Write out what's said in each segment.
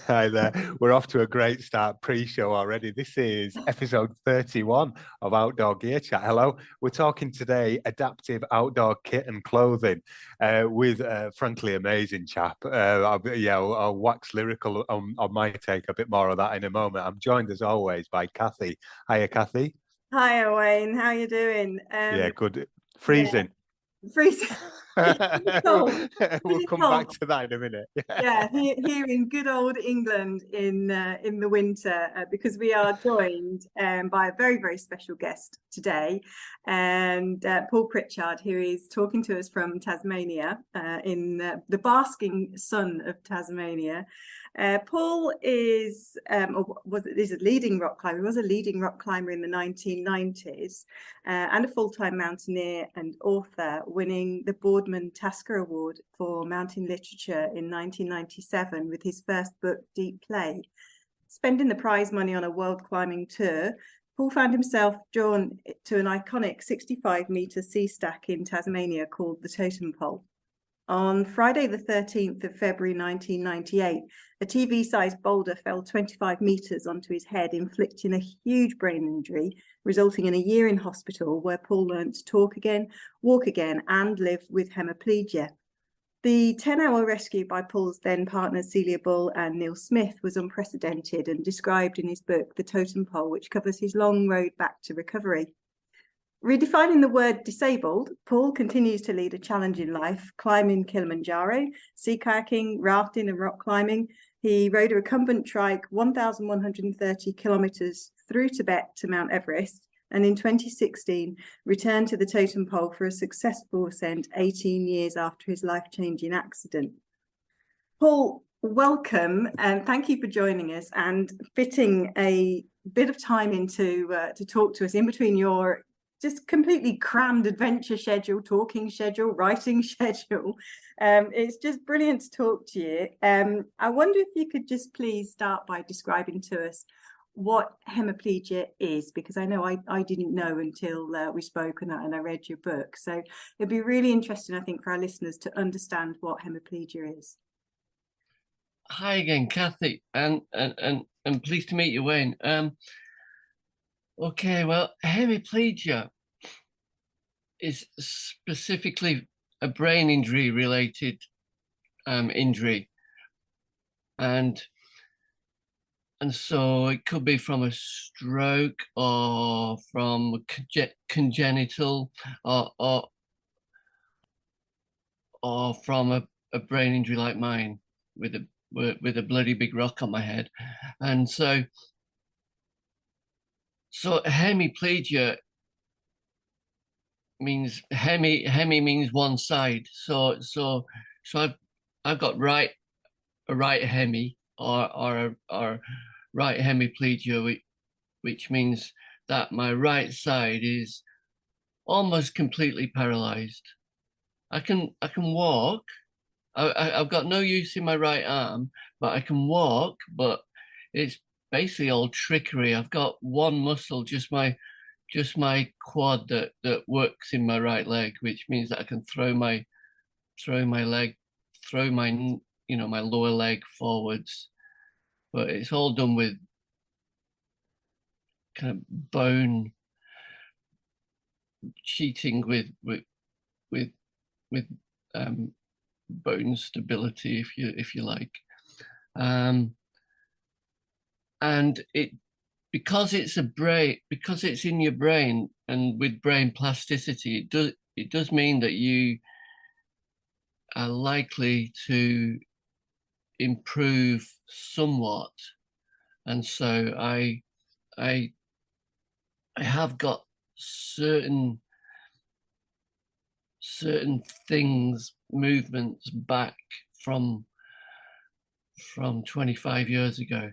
Hi there. We're off to a great start pre-show already. This is episode 31 of Outdoor Gear Chat. Hello. We're talking today adaptive outdoor kit and clothing with frankly amazing chap. I'll wax lyrical on my take, a bit more of that in a moment. I'm joined as always by Cathy. Hiya, Cathy. Hi, Wayne. How you doing? Yeah, good. Yeah, Freezing. freezing. Pretty cold. We'll Pretty come back cold. to that in a minute. Yeah, here in good old England in the winter, because we are joined by a very special guest today, and Paul Pritchard, who is talking to us from Tasmania, in the basking sun of Tasmania. Paul is a leading rock climber. He was a leading rock climber in the 1990s, and a full-time mountaineer and author, winning the Boardman Tasker Award for Mountain Literature in 1997 with his first book, Deep Play. Spending the prize money on a world climbing tour, Paul found himself drawn to an iconic 65-metre sea stack in Tasmania called the Totem Pole. On Friday, the 13th of February 1998, a TV-sized boulder fell 25 metres onto his head, inflicting a huge brain injury, resulting in a year in hospital where Paul learned to talk again, walk again, and live with hemiplegia. The 10-hour rescue by Paul's then partners Celia Bull and Neil Smith was unprecedented and described in his book, The Totem Pole, which covers his long road back to recovery. Redefining the word disabled, Paul continues to lead a challenging life, climbing Kilimanjaro, sea kayaking, rafting and rock climbing. He rode a recumbent trike 1,130 kilometres through Tibet to Mount Everest, and in 2016 returned to the Totem Pole for a successful ascent 18 years after his life-changing accident. Paul, welcome, and thank you for joining us and fitting a bit of time into to talk to us in between your just completely crammed adventure schedule, talking schedule, writing schedule. It's just brilliant to talk to you. I wonder if you could just please start by describing to us what hemiplegia is, because I know I didn't know until we spoke and I read your book. So it'd be really interesting, I think, for our listeners to understand what hemiplegia is. Hi again, Cathy, and pleased to meet you, Wayne. Okay, well, hemiplegia is specifically a brain injury related injury, and so it could be from a stroke or from congenital or from a brain injury like mine with a bloody big rock on my head. And so hemiplegia means hemi means one side. So I've got a right hemi or right hemiplegia, which means that my right side is almost completely paralyzed. I can walk. I've got no use in my right arm, but I can walk, but it's basically all trickery. I've got one muscle, just my quad that works in my right leg, which means that I can throw my my lower leg forwards, but it's all done with kind of bone cheating with bone stability, if you like, and it because it's in your brain, and with brain plasticity, it does mean that you are likely to improve somewhat. And so I have got certain things, movements back from 25 years ago.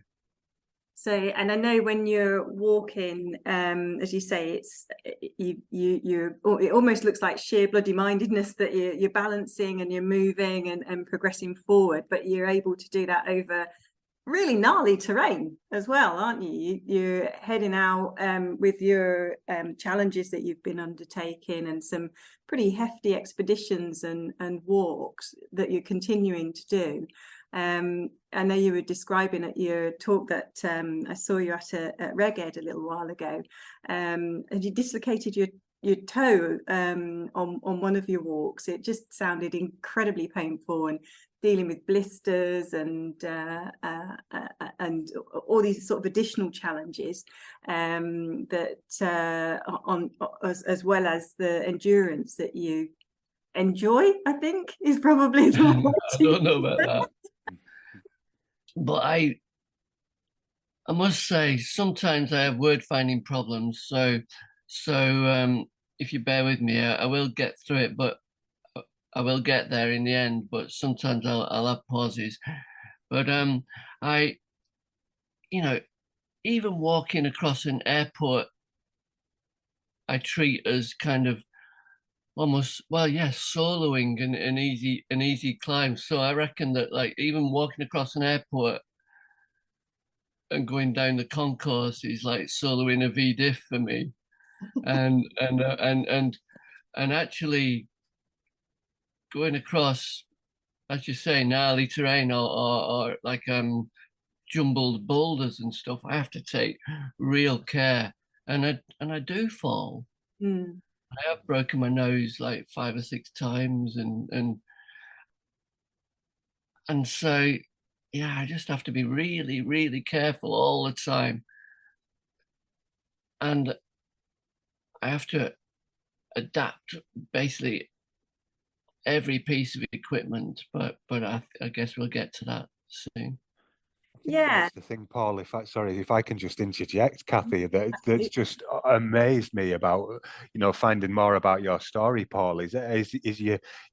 So, and I know when you're walking, as you say, it almost looks like sheer bloody mindedness that you're balancing and you're moving and progressing forward, but you're able to do that over really gnarly terrain as well, aren't you? You're heading out with your challenges that you've been undertaking, and some pretty hefty expeditions and walks that you're continuing to do. I know you were describing at your talk that I saw you at Reg Ed a little while ago, and you dislocated your toe on one of your walks. It just sounded incredibly painful, and dealing with blisters and all these sort of additional challenges that as well as the endurance that you enjoy, I think is probably the word. I don't know about that. But I must say, sometimes I have word finding problems. So if you bear with me, I will get through it, but I will get there in the end. But sometimes I'll have pauses. But even walking across an airport, I treat as kind of almost, soloing an easy climb. So I reckon that, like, even walking across an airport and going down the concourse is like soloing a V-diff for me. and actually going across, as you say, gnarly terrain or like jumbled boulders and stuff, I have to take real care, and I do fall. I have broken my nose like 5 or 6 times, and so yeah, I just have to be really, really careful all the time, and I have to adapt basically every piece of equipment, but I guess we'll get to that soon. Yeah, that's the thing, Paul. If I can just interject, Cathy, that's just amazed me about finding more about your story, Paul. Is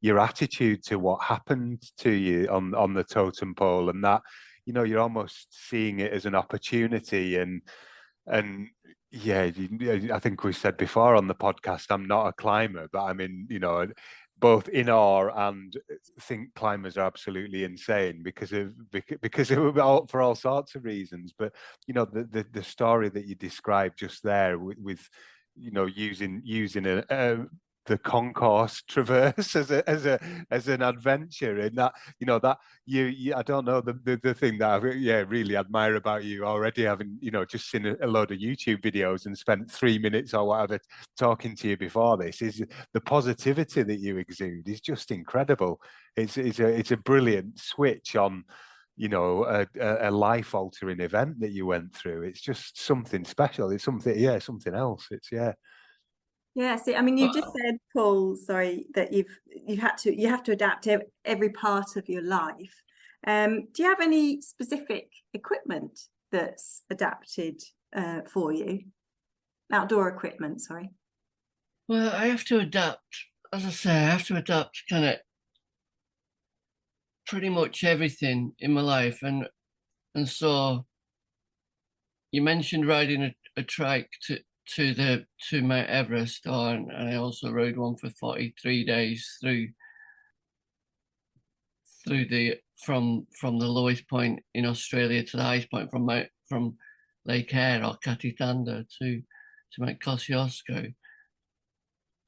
your attitude to what happened to you on the totem pole, and that you're almost seeing it as an opportunity, and yeah, I think we said before on the podcast, I'm not a climber, but I mean, both in awe and think climbers are absolutely insane because of for all sorts of reasons. But the story that you described just there with using the concourse traverse as an adventure, and that that you I don't know, the thing that I really admire about you, already having just seen a load of YouTube videos and spent 3 minutes or whatever talking to you before this, is the positivity that you exude is just incredible. It's a brilliant switch on a life altering event that you went through. It's just something special. It's something else. Yeah, see, I mean, you just said, Paul, sorry, that you have to adapt every part of your life. Do you have any specific equipment that's adapted for you? Outdoor equipment, sorry. Well, I have to adapt, as I say, I have to adapt kind of pretty much everything in my life, and so you mentioned riding a trike to Mount Everest, and I also rode one for 43 days through from the lowest point in Australia to the highest point from Lake Eyre or Cathy to Mount Kosciuszko,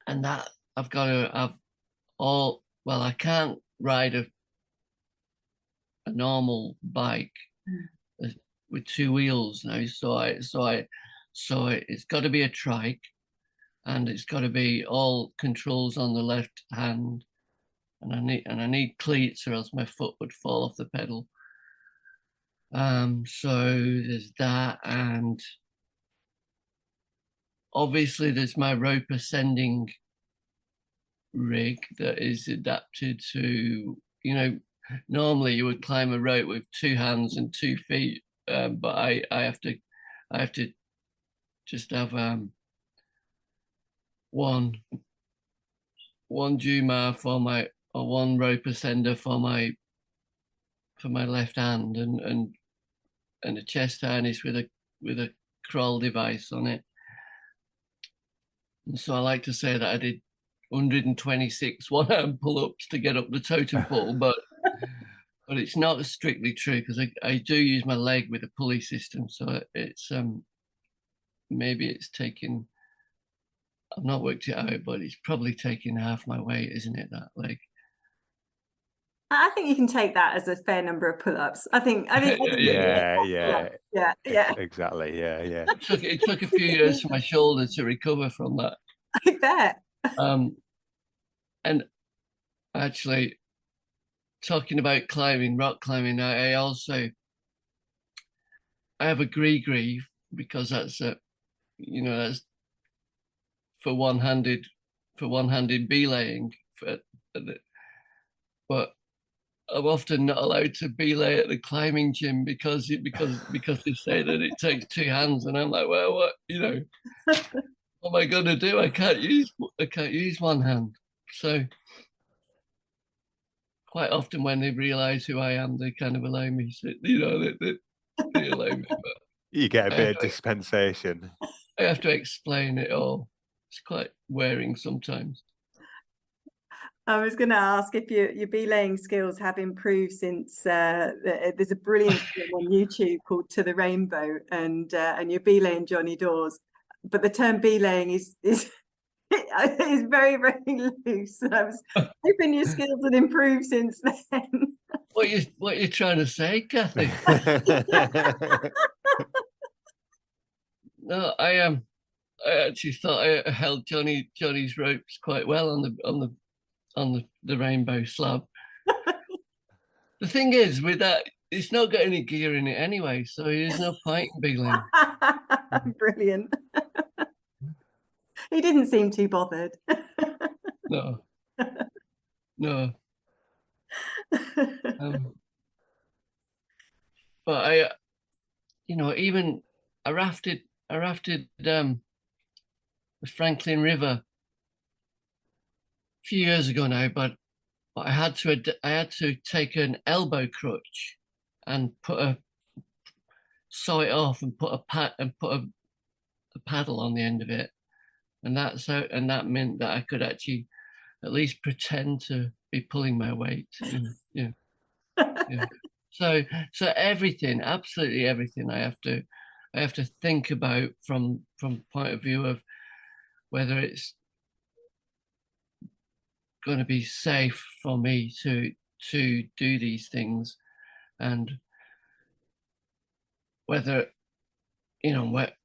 and that I've got to have all. Well, I can't ride a normal bike with 2 wheels now, so it's got to be a trike, and it's got to be all controls on the left hand, and I need cleats, or else my foot would fall off the pedal. So there's that, and obviously there's my rope ascending rig that is adapted to, normally you would climb a rope with 2 hands and 2 feet, but I have to just have one Jumar or one rope ascender for my left hand, and a chest harness with a crawl device on it. And so I like to say that I did 126 one-hand pull-ups to get up the totem pole, but it's not strictly true, because I do use my leg with a pulley system, so it's maybe it's taking, I've not worked it out, but it's probably taking half my weight, isn't it, that leg? I think you can take that as a fair number of pull-ups. I think Yeah, yeah. exactly. Yeah. It took a few years for my shoulder to recover from that. I bet. And actually, talking about climbing, rock climbing, I have a gree because that's that's for one-handed belaying. But I'm often not allowed to belay at the climbing gym because they say that it takes two hands, and I'm like, well, what am I going to do? I can't use one hand. So quite often when they realise who I am, they kind of allow me. They allow me. But you get a bit of dispensation. I have to explain it all. It's quite wearing sometimes. I was going to ask if your belaying skills have improved since there's a brilliant film on YouTube called To the Rainbow, and you're belaying Johnny Dawes, but the term belaying is very, very loose. And I was hoping your skills had improved since then. What you trying to say, Cathy? No, I actually thought I held Johnny's ropes quite well on the rainbow slab. The thing is, with that, it's not got any gear in it anyway, so there's no point in belaying. Brilliant. He didn't seem too bothered. No. But I rafted the Franklin River a few years ago now, but I had to take an elbow crutch and saw it off and put a paddle on the end of it, and that meant that I could actually at least pretend to be pulling my weight. Yeah. So everything, absolutely everything, I have to think about from point of view of whether it's going to be safe for me to do these things, and whether what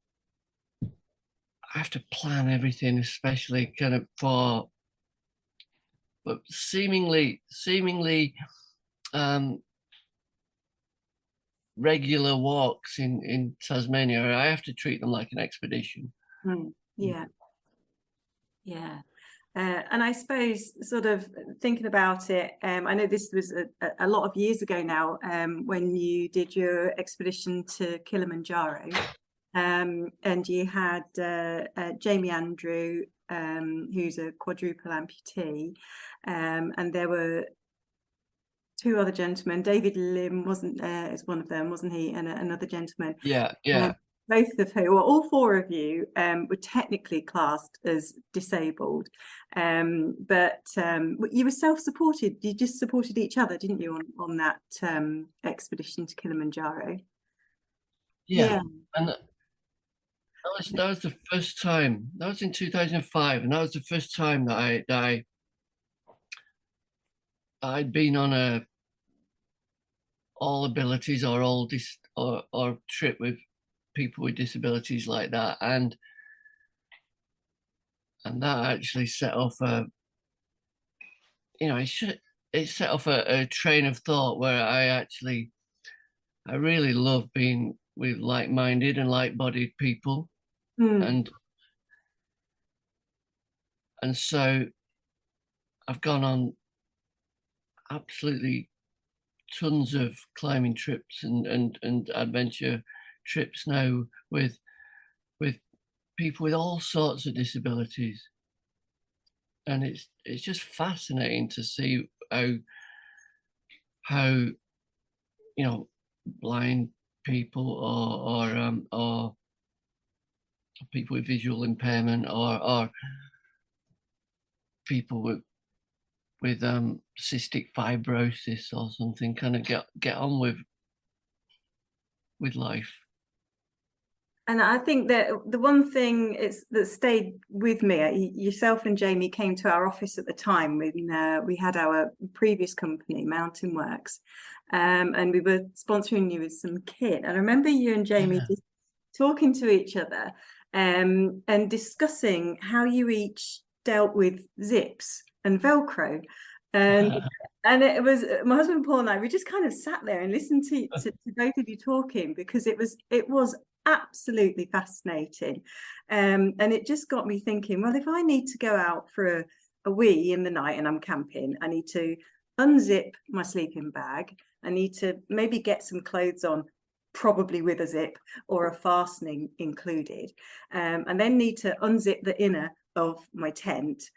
I have to plan everything, especially kind of but seemingly regular walks in Tasmania. I have to treat them like an expedition. Yeah. And I suppose, sort of thinking about it, I know this was a lot of years ago now, when you did your expedition to Kilimanjaro, and you had Jamie Andrew, who's a quadruple amputee, and there were two other gentlemen. David Lim is one of them, wasn't he? And another gentleman. Yeah. Both of who, or all four of you, were technically classed as disabled, but you were self-supported. You just supported each other, didn't you, on that expedition to Kilimanjaro? Yeah. And that was the first time. That was in 2005, and that was the first time that I'd been on a all abilities or trip with people with disabilities like that, and that actually set off it set off a train of thought where I really love being with like-minded and like-bodied people. And so I've gone on absolutely tons of climbing trips and adventure trips now with people with all sorts of disabilities, and it's just fascinating to see how blind people or people with visual impairment or people with cystic fibrosis or something kind of get on with life. And I think that the one thing that stayed with me, yourself and Jamie came to our office at the time when we had our previous company, Mountain Works, and we were sponsoring you with some kit. And I remember you and Jamie just talking to each other and discussing how you each dealt with zips and Velcro. And it was my husband Paul and I, we just kind of sat there and listened to both of you talking, because it was absolutely fascinating. And it just got me thinking, well, if I need to go out for a wee in the night and I'm camping, I need to unzip my sleeping bag. I need to maybe get some clothes on, probably with a zip or a fastening included, and then need to unzip the inner of my tent,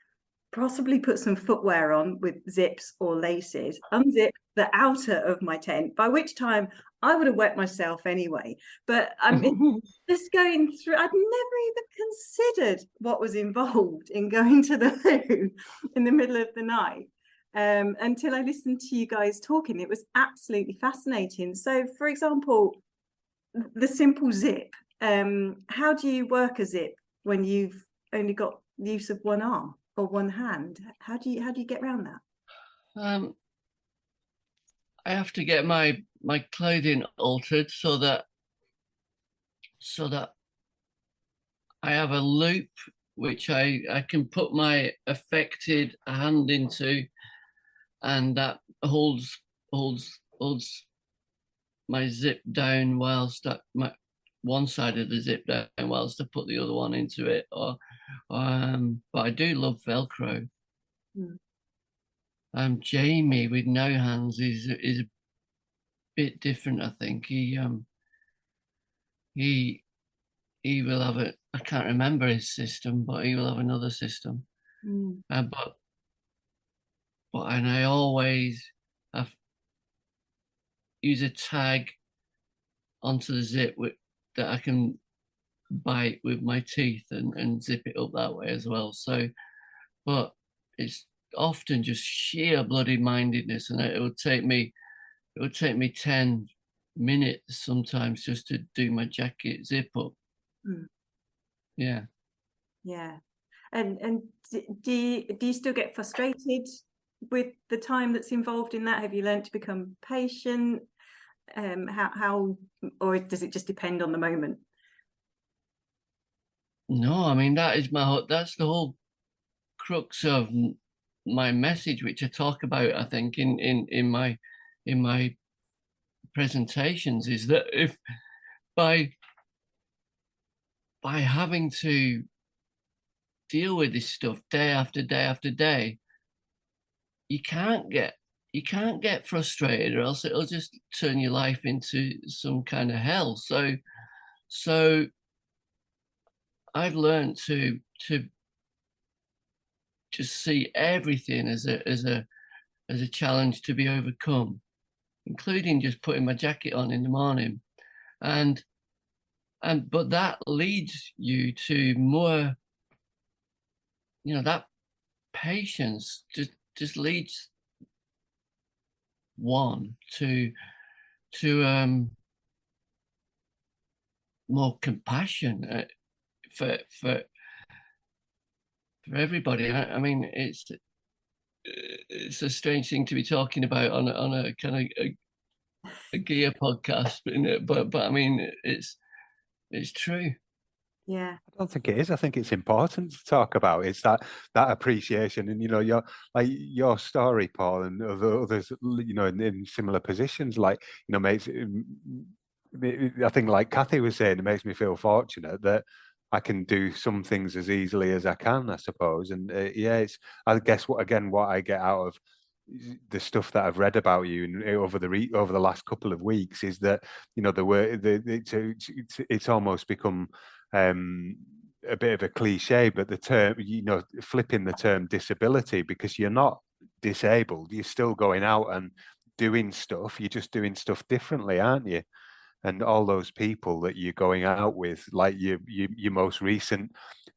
possibly put some footwear on with zips or laces, unzip the outer of my tent, by which time I would have wet myself anyway. But I'm just going through, I'd never even considered what was involved in going to the loo in the middle of the night, until I listened to you guys talking. It was absolutely fascinating. So, for example, the simple zip, how do you work a zip when you've only got the use of one arm or one hand? How do you get around that? I have to get my clothing altered so that I have a loop which I can put my affected hand into, and that holds my zip down whilst my one side of the zip down whilst I put the other one into it. But I do love Velcro. Jamie with no hands is a bit different. I think he will have a, I can't remember his system, but he will have another system. But I always have use a tag onto the zip that I can bite with my teeth and zip it up that way as well. So, but it's often just sheer bloody mindedness, and it would take me 10 minutes sometimes just to do my jacket zip up. Yeah. And do you still get frustrated with the time that's involved in that? Have you learned to become patient? How or does it just depend on the moment? No, I mean, that's the whole crux of my message, which I talk about, I think, in my presentations, is that if by having to deal with this stuff day after day after day, you can't get frustrated, or else it'll just turn your life into some kind of hell. So I've learned to just see everything as a challenge to be overcome, including just putting my jacket on in the morning, but that leads you to more, that patience just leads one to more compassion for everybody. I mean, it's a strange thing to be talking about on a kind of a gear podcast, but I mean, it's true. Yeah, I don't think it is. I think it's important to talk about. It's that appreciation, and your story, Paul, and others, in similar positions, makes. I think, like Cathy was saying, it makes me feel fortunate that I can do some things as easily as I can, I suppose. And it's, I guess, what I get out of the stuff that I've read about you and over the last couple of weeks is that it's almost become a bit of a cliche, but the term, flipping the term disability, because you're not disabled, you're still going out and doing stuff. You're just doing stuff differently, aren't you? And all those people that you're going out with, like your most recent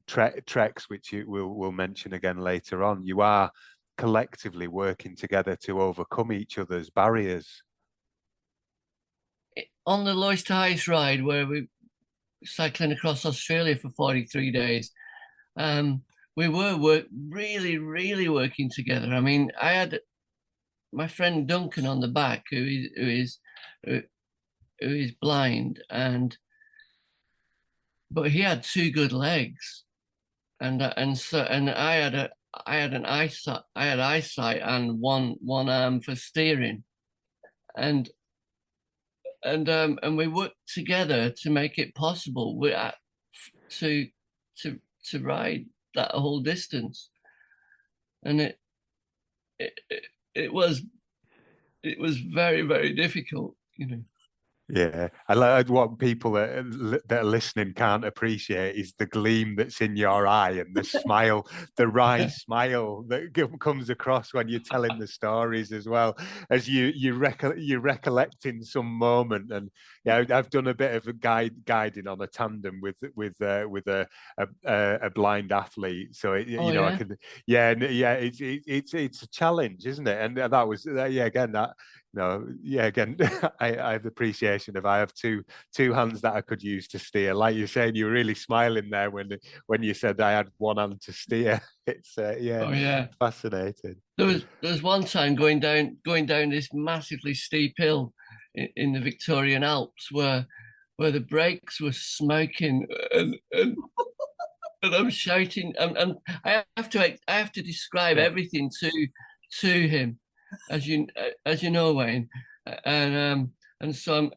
treks, which we'll mention again later on, you are collectively working together to overcome each other's barriers. On the lowest to highest ride, where cycling across Australia for 43 days. We were really working together. I mean, I had my friend Duncan on the back, who is blind, but he had 2 good legs, and I had eyesight and one arm for steering, and we worked together to make it possible to ride that whole distance, and it was very, very difficult, you know. Yeah, I like what people that are listening can't appreciate is the gleam that's in your eye and the smile, the wry smile that comes across when you're telling the stories as well, as you're recollecting some moment. And yeah, I've done a bit of guiding on a tandem with a blind athlete, so I can it's a challenge, isn't it? And that was again that. No, yeah, again, I have appreciation of I have two hands that I could use to steer. Like you're saying, you were really smiling there when you said I had one hand to steer. It's fascinating. There was one time going down this massively steep hill in the Victorian Alps where the brakes were smoking and I'm shouting and I have to describe everything to him. As you know, Wayne, and so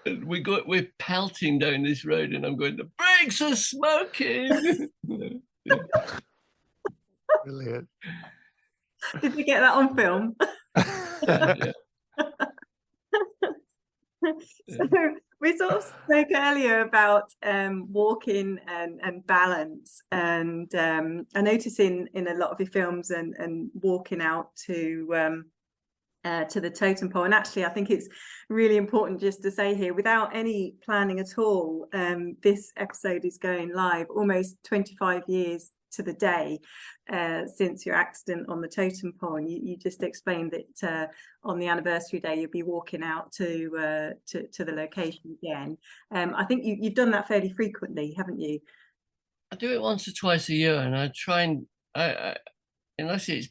we're pelting down this road, and I'm going, the brakes are smoking. Brilliant. Did we get that on film? So we sort of spoke earlier about walking and balance, and I notice in a lot of your films and walking out to the totem pole. And actually, I think it's really important just to say here, without any planning at all, this episode is going live almost 25 years to the day since your accident on the totem pole. And you just explained that on the anniversary day you'll be walking out to the location again. I think you've done that fairly frequently, haven't you? I do it once or twice a year, and I try and unless it's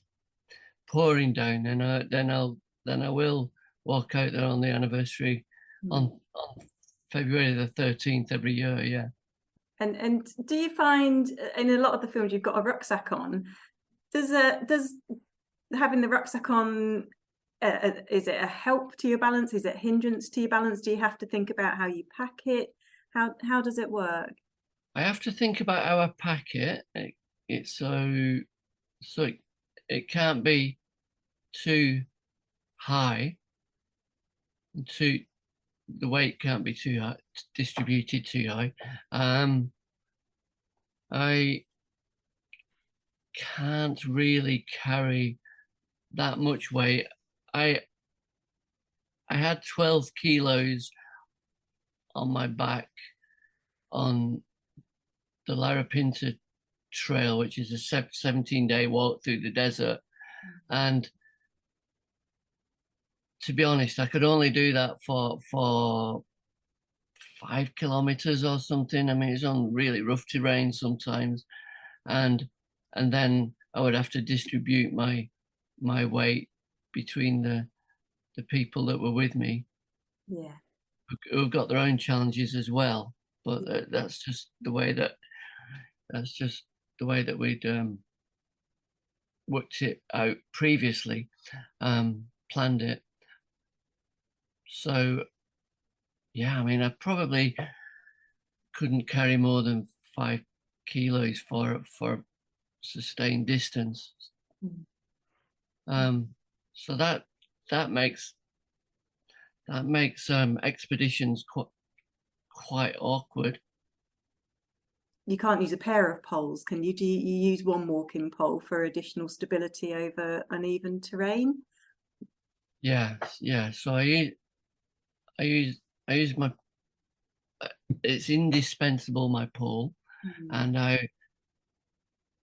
pouring down, then I will walk out there on the anniversary on February the 13th every year. Yeah. And do you find in a lot of the films you've got a rucksack on? Does having the rucksack on, is it a help to your balance? Is it a hindrance to your balance? Do you have to think about how you pack it? How does it work? I have to think about how I pack it. It's so it can't be too high. The weight can't be too high, distributed too high. I can't really carry that much weight. I had 12 kilos on my back on the Larapinta Trail, which is a 17-day walk through the desert. And to be honest, I could only do that for 5 kilometers or something. I mean, it's on really rough terrain sometimes, and then I would have to distribute my weight between the people that were with me, who've got their own challenges as well. But that's just the way that we'd worked it out previously, planned it. So, yeah, I mean, I probably couldn't carry more than 5 kilos for sustained distance. So that makes expeditions quite awkward. You can't use a pair of poles, can you? Do you use one walking pole for additional stability over uneven terrain? Yeah. So I use my. It's indispensable, my pole, and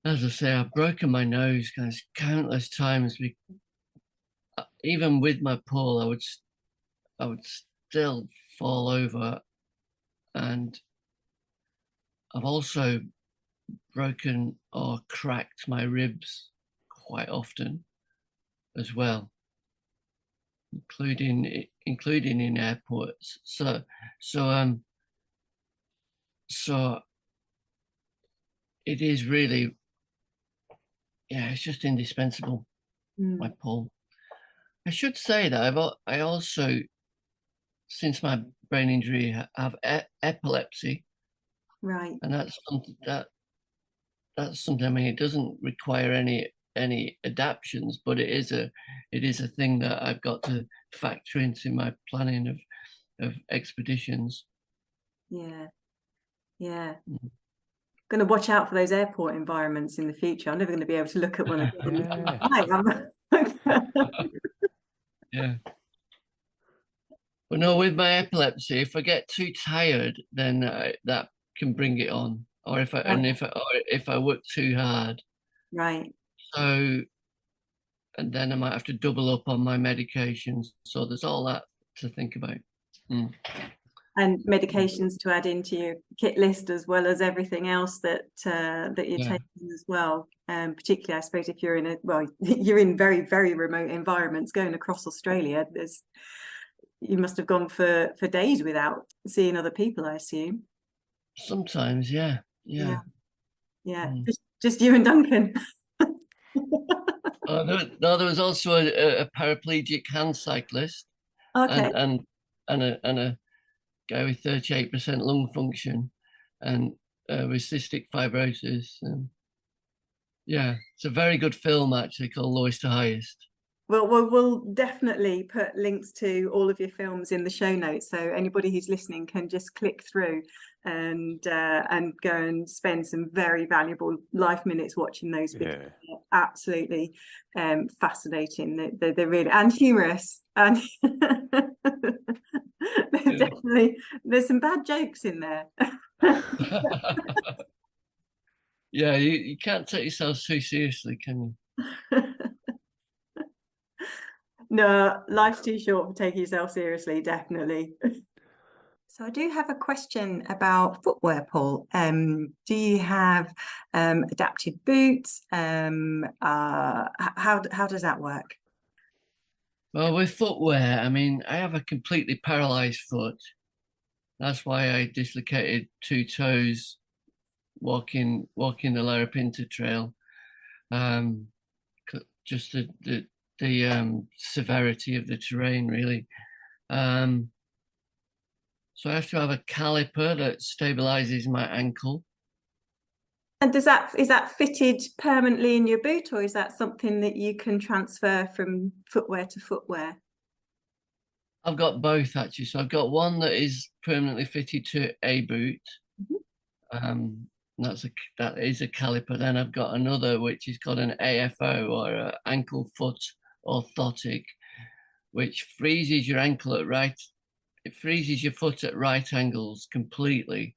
as I say, I've broken my nose countless times. Even with my pole, I would still fall over and I've also broken or cracked my ribs quite often as well, including in airports. So it is really, it's just indispensable, my Paul. I should say that I also, since my brain injury, have epilepsy. Right. And that's something. I mean, it doesn't require any adaptions, but it is a thing that I've got to factor into my planning of expeditions. Yeah. Going to watch out for those airport environments in the future. I'm never going to be able to look at one of them. Yeah. But no, with my epilepsy, if I get too tired, then that can bring it on. Or if I work too hard. Right. So, and then I might have to double up on my medications. So there's all that to think about. And medications to add into your kit list, as well as everything else that you're taking as well. Particularly, I suppose, if you're you're in very, very remote environments going across Australia. You must have gone for days without seeing other people, I assume. Sometimes, yeah. Just you and Duncan. There was also a paraplegic hand cyclist. Okay. And a guy with 38% lung function and with cystic fibrosis. And it's a very good film, actually, called Lowest to Highest. Well, we'll definitely put links to all of your films in the show notes, so anybody who's listening can just click through and go and spend some very valuable life minutes watching those. Because they're absolutely fascinating. They're really, and humorous, and definitely there's some bad jokes in there. Yeah, you can't take yourself too seriously, can you? No, life's too short for taking yourself seriously, definitely. So I do have a question about footwear, Paul. Do you have adaptive boots? How does that work? Well, with footwear, I mean, I have a completely paralysed foot. That's why I dislocated 2 toes walking the Larapinta Trail. Just the severity of the terrain, really. So I have to have a caliper that stabilizes my ankle. And is that fitted permanently in your boot, or is that something that you can transfer from footwear to footwear? I've got both, actually. So I've got one that is permanently fitted to a boot. That is a caliper. Then I've got another which is called an AFO, or an ankle foot orthotic, which freezes your ankle at right. It freezes your foot at right angles completely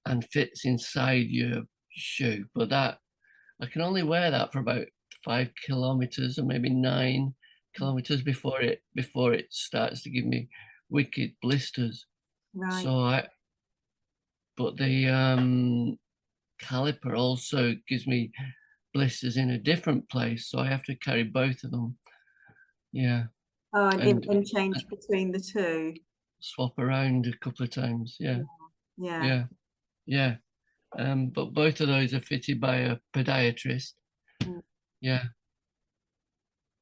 and fits inside your shoe. But that I can only wear that for about 5 kilometers or maybe 9 kilometers before it starts to give me wicked blisters. Right. But the caliper also gives me blisters in a different place, so I have to carry both of them. Yeah. Oh, and change between the two. Swap around a couple of times. Yeah. But both of those are fitted by a podiatrist. Yeah.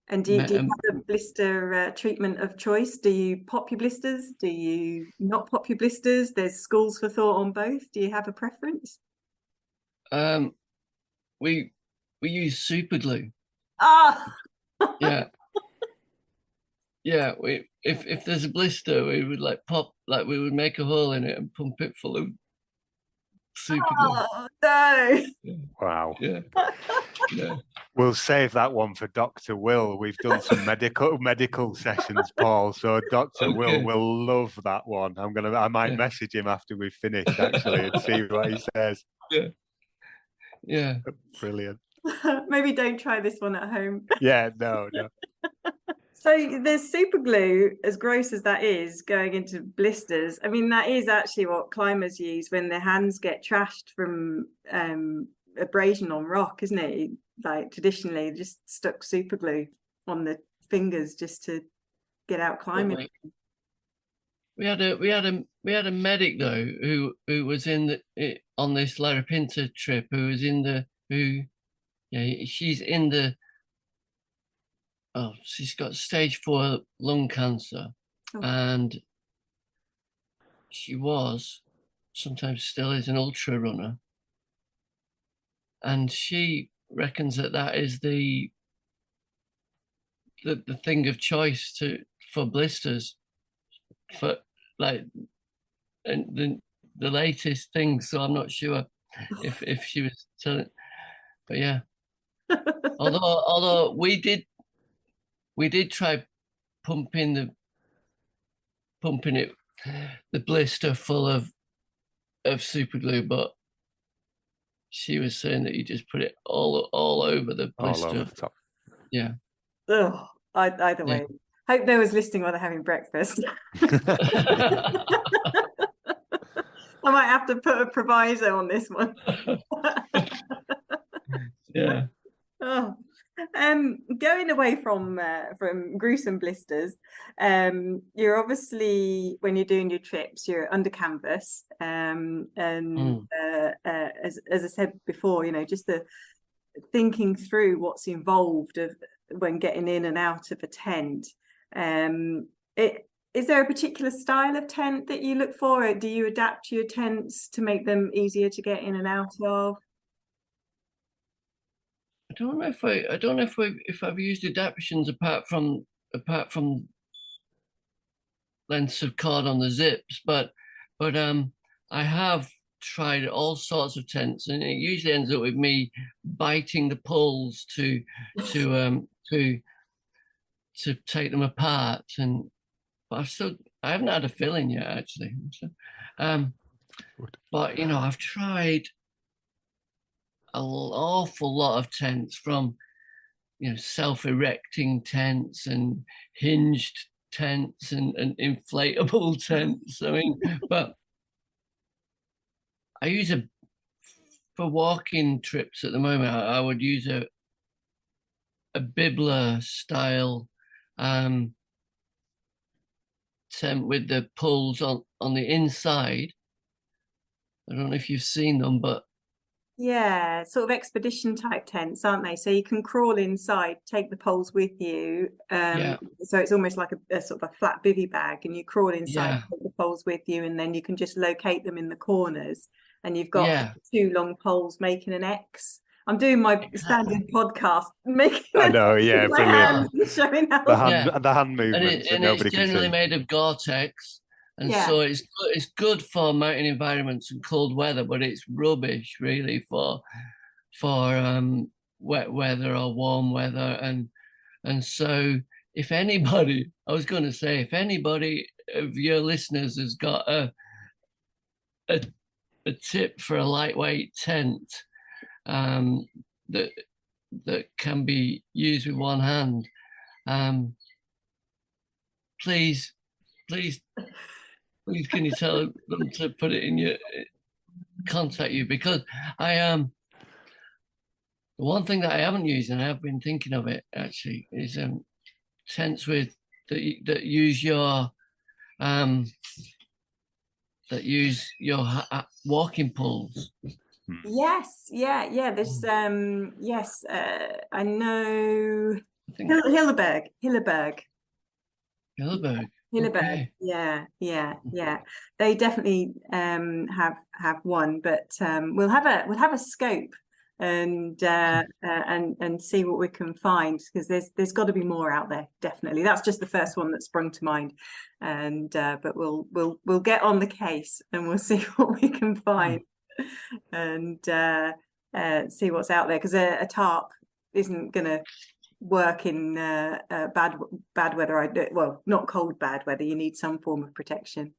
And do you have a blister treatment of choice? Do you pop your blisters? Do you not pop your blisters? There's schools for thought on both. Do you have a preference? We use super glue. Yeah. Yeah, if there's a blister, we would we would make a hole in it and pump it full of super glue. Oh no! Wow. Yeah. We'll save that one for Dr. Will. We've done some medical sessions, Paul. So Dr. Will will love that one. I might message him after we've finished, actually, and see what he says. Yeah. Brilliant. Maybe don't try this one at home. Yeah, no. So there's super glue, as gross as that is, going into blisters. I mean, that is actually what climbers use when their hands get trashed from abrasion on rock, isn't it? Like traditionally, just stuck super glue on the fingers just to get out climbing. We had a medic though who was in the on this Larapinta trip, she's in the she's got stage 4 lung cancer. And she was, sometimes still is, an ultra runner, and she reckons that is the thing of choice for blisters, for like, and the latest thing. So I'm not sure if she was telling, but yeah. although we did try pumping the blister full of super glue, but she was saying that you just put it all over the blister. All over the top. Yeah. Oh, either way. Hope no one's listening while they're having breakfast. I might have to put a proviso on this one. Yeah. Oh. Going away from gruesome blisters, you're obviously, when you're doing your trips, you're under canvas, as I said before, just the thinking through what's involved when getting in and out of a tent. Is there a particular style of tent that you look for? Or do you adapt your tents to make them easier to get in and out of? I don't know if I've used adaptations apart from lengths of cord on the zips, but I have tried all sorts of tents, and it usually ends up with me biting the poles to take them apart, but I haven't had a fill-in yet, actually. So, but I've tried an awful lot of tents, from self-erecting tents and hinged tents and inflatable tents. I mean, but I use for walking trips at the moment, I would use a Bibbler style tent with the poles on the inside. I don't know if you've seen them, but yeah, sort of expedition type tents, aren't they? So you can crawl inside, take the poles with you. So it's almost like a sort of a flat bivvy bag, and you crawl inside, take the poles with you, and then you can just locate them in the corners, and you've got 2 long poles making an X. I'm doing my standard podcast, making I know, yeah, brilliant. Showing how the hand movements, and nobody it's generally made of Gore-Tex. And so it's good for mountain environments and cold weather, but it's rubbish really for wet weather or warm weather. And so if anybody of your listeners has got a tip for a lightweight tent that can be used with one hand, please can you tell them to put it in contact you, because the one thing that I haven't used, and I have been thinking of it actually, is tents that use your walking poles. Yes, yeah. There's I know Hilleberg. Okay. Yeah. They definitely have one, but we'll have a scope and see what we can find, because there's got to be more out there. Definitely, that's just the first one that sprung to mind, and but we'll get on the case and we'll see what we can find and see what's out there, because a tarp isn't gonna work in bad weather. Well, not cold bad weather. You need some form of protection.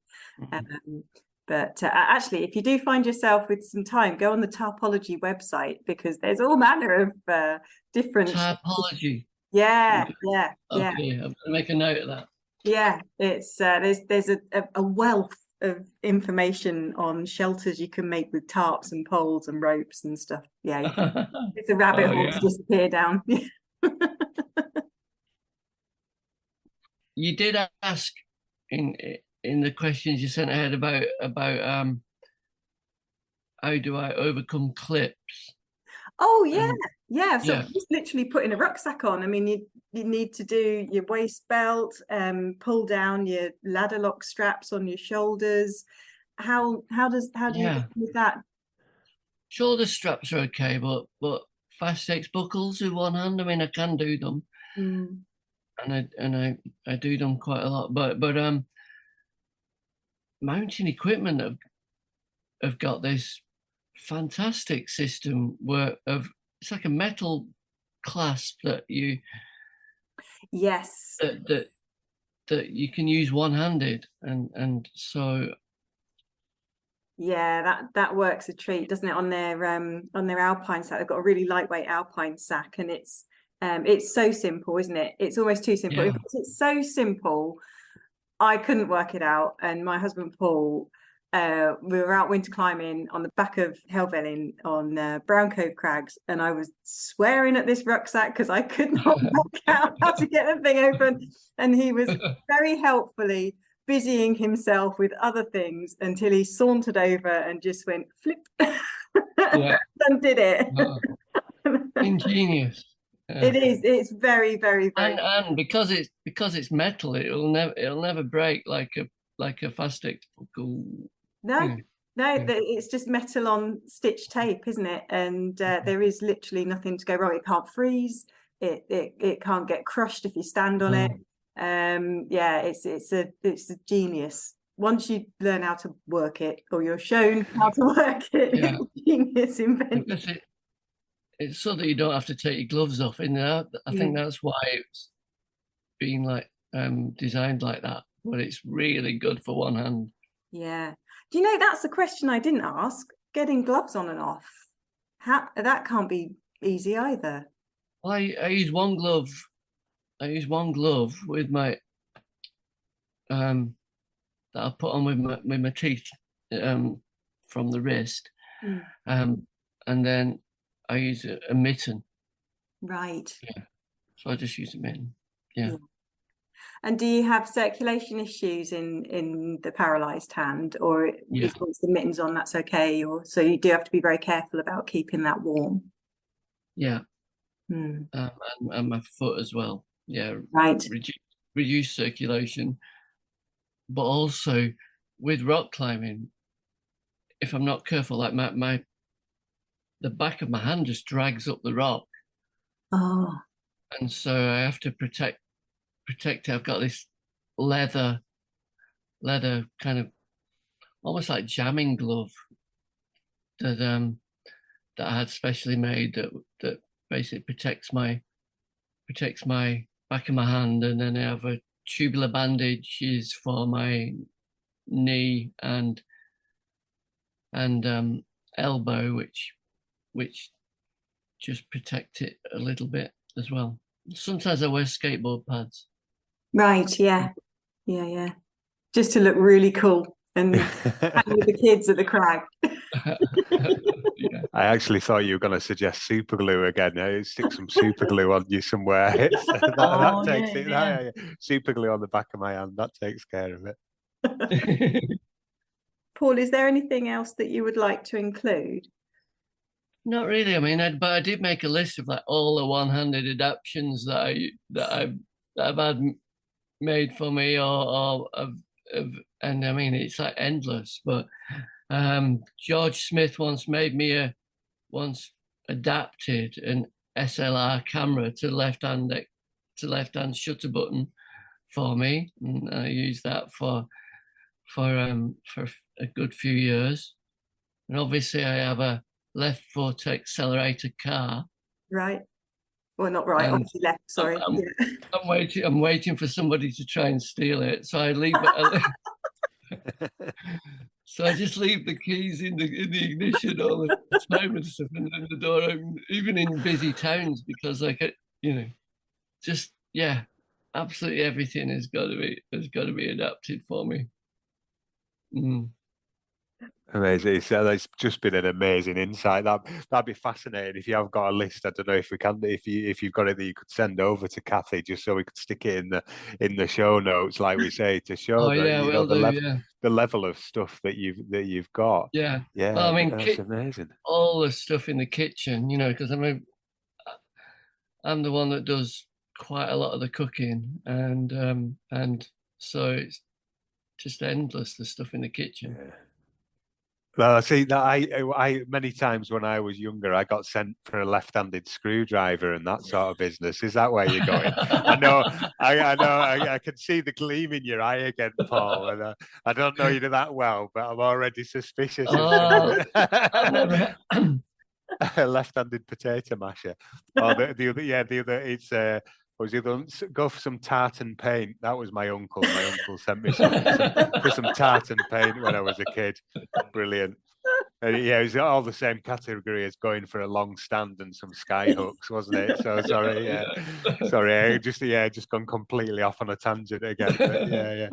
But actually, if you do find yourself with some time, go on the Tarpology website, because there's all manner of different Tarpology. Yeah. Okay, I'm gonna make a note of that. Yeah, it's there's a wealth of information on shelters you can make with tarps and poles and ropes and stuff. Yeah, it's a rabbit hole to disappear down. You did ask in the questions you sent ahead about how do I overcome clips? Oh yeah. So just literally putting a rucksack on. I mean, you need to do your waist belt, pull down your ladder lock straps on your shoulders. How do you do with that? Shoulder straps are okay, but fast X buckles with one hand. I mean, I can do them, and I do them quite a lot. But mountain equipment have got this fantastic system it's like a metal clasp that you that you can use one-handed, and so that works a treat, doesn't it? On their alpine sack, they've got a really lightweight alpine sack, and it's so simple, isn't it? It's almost too simple. Yeah. It's so simple, I couldn't work it out. And my husband Paul, we were out winter climbing on the back of Helvellyn on Brown Cove Crags, and I was swearing at this rucksack because I could not work out how to get the thing open, and he was very helpfully busying himself with other things until he sauntered over and just went flip and did it. Ingenious. It is. It's very, very, very. And because it's metal, it'll never break like a fast X buckle. No, it's just metal on stitch tape, isn't it? And there is literally nothing to go wrong. It can't freeze. It can't get crushed if you stand on it. It's a genius. Once you learn how to work it, or you're shown how to work it, it's a genius invention. It's so that you don't have to take your gloves off. And I think that's why it's been like designed like that. But it's really good for one hand. Yeah. Do you know, that's a question I didn't ask. Getting gloves on and off. That can't be easy either. I use one glove. I use one glove with my that I put on with my teeth from the wrist, and then I use a mitten. Right. Yeah. So I just use a mitten. Yeah. And do you have circulation issues in the paralysed hand, or if once the mittens on, that's okay? Or so you do have to be very careful about keeping that warm. Yeah. And my foot as well. Yeah. Right. Reduce circulation, but also with rock climbing, if I'm not careful, like the back of my hand just drags up the rock. Oh. And so I have to protect it. I've got this leather kind of almost like jamming glove that I had specially made that basically protects my back of my hand, and then I have a tubular bandages for my knee and elbow, which just protect it a little bit as well. Sometimes I wear skateboard pads. Right, yeah. Just to look really cool and hang with the kids at the crag. I actually thought you were going to suggest super glue again. Stick some super glue on you somewhere. That takes it. Super glue on the back of my hand. That takes care of it. Paul, is there anything else that you would like to include? Not really. I mean, but I did make a list of like all the one-handed adaptations that I've had made for me, and I mean it's like endless. But George Smith once adapted an SLR camera to left-hand shutter button for me, and I used that for a good few years. And obviously, I have a left foot accelerator car. Right. Well, not right. Obviously left. Sorry. I'm waiting for somebody to try and steal it. So I leave it. So I just leave the keys in the ignition all the time and stuff, and the door open, even in busy towns, because to just yeah, absolutely everything has got to be adapted for me. Amazing. So that's just been an amazing insight. That'd be fascinating if you have got a list. I don't know if we can, if you've got it that you could send over to Cathy, just so we could stick it in the show notes, like we say, to show that the level of stuff that you've got. Yeah. Yeah. Well, I mean, that's amazing. All the stuff in the kitchen, because I'm the one that does quite a lot of the cooking, and so it's just endless, the stuff in the kitchen. Yeah. Well, I see that I many times when I was younger, I got sent for a left-handed screwdriver and that sort of business. Is that where you're going? I know, I can see the gleam in your eye again, Paul. And I don't know you that well, but I'm already suspicious. I've never. A left-handed potato masher. Oh, the other, it's was the other one, go for some tartan paint. That was my uncle. My uncle sent me for some tartan paint when I was a kid. Brilliant. And yeah, it was all the same category as going for a long stand and some sky hooks, wasn't it? So sorry, sorry, I just gone completely off on a tangent again. But yeah.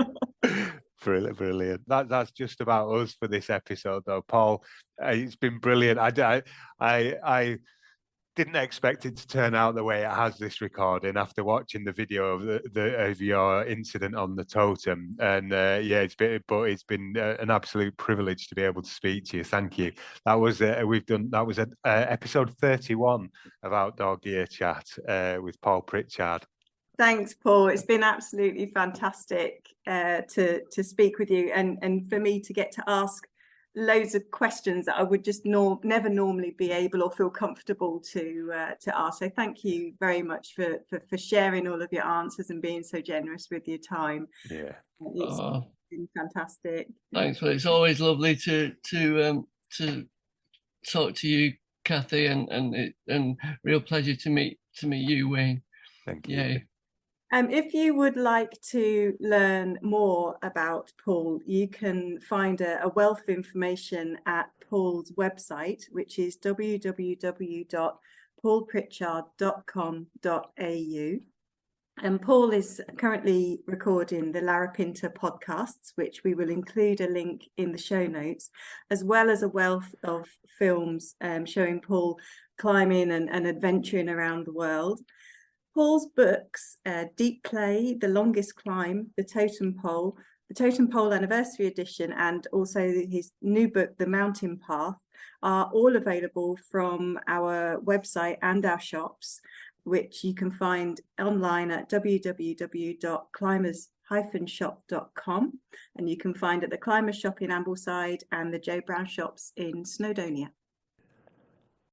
Brilliant. That's just about us for this episode, though, Paul. It's been brilliant. I didn't expect it to turn out the way it has, this recording, after watching the video of your incident on the totem. And it's been an absolute privilege to be able to speak to you. Thank you. That was episode 31 of Outdoor Gear Chat with Paul Pritchard. Thanks, Paul. It's been absolutely fantastic to speak with you, and for me to get to ask loads of questions that I would just never normally be able or feel comfortable to ask. So thank you very much for sharing all of your answers and being so generous with your time. Yeah, it's been fantastic. Thanks. Well, it's always lovely to talk to you, Cathy, and real pleasure to meet you, Wayne. Thank you. Yeah. If you would like to learn more about Paul, you can find a wealth of information at Paul's website, which is www.paulpritchard.com.au. And Paul is currently recording the Larapinta podcasts, which we will include a link in the show notes, as well as a wealth of films showing Paul climbing and adventuring around the world. Paul's books, Deep Play, The Longest Climb, The Totem Pole Anniversary Edition, and also his new book, The Mountain Path, are all available from our website and our shops, which you can find online at www.climbers-shop.com, and you can find at the Climbers Shop in Ambleside and the Joe Brown shops in Snowdonia.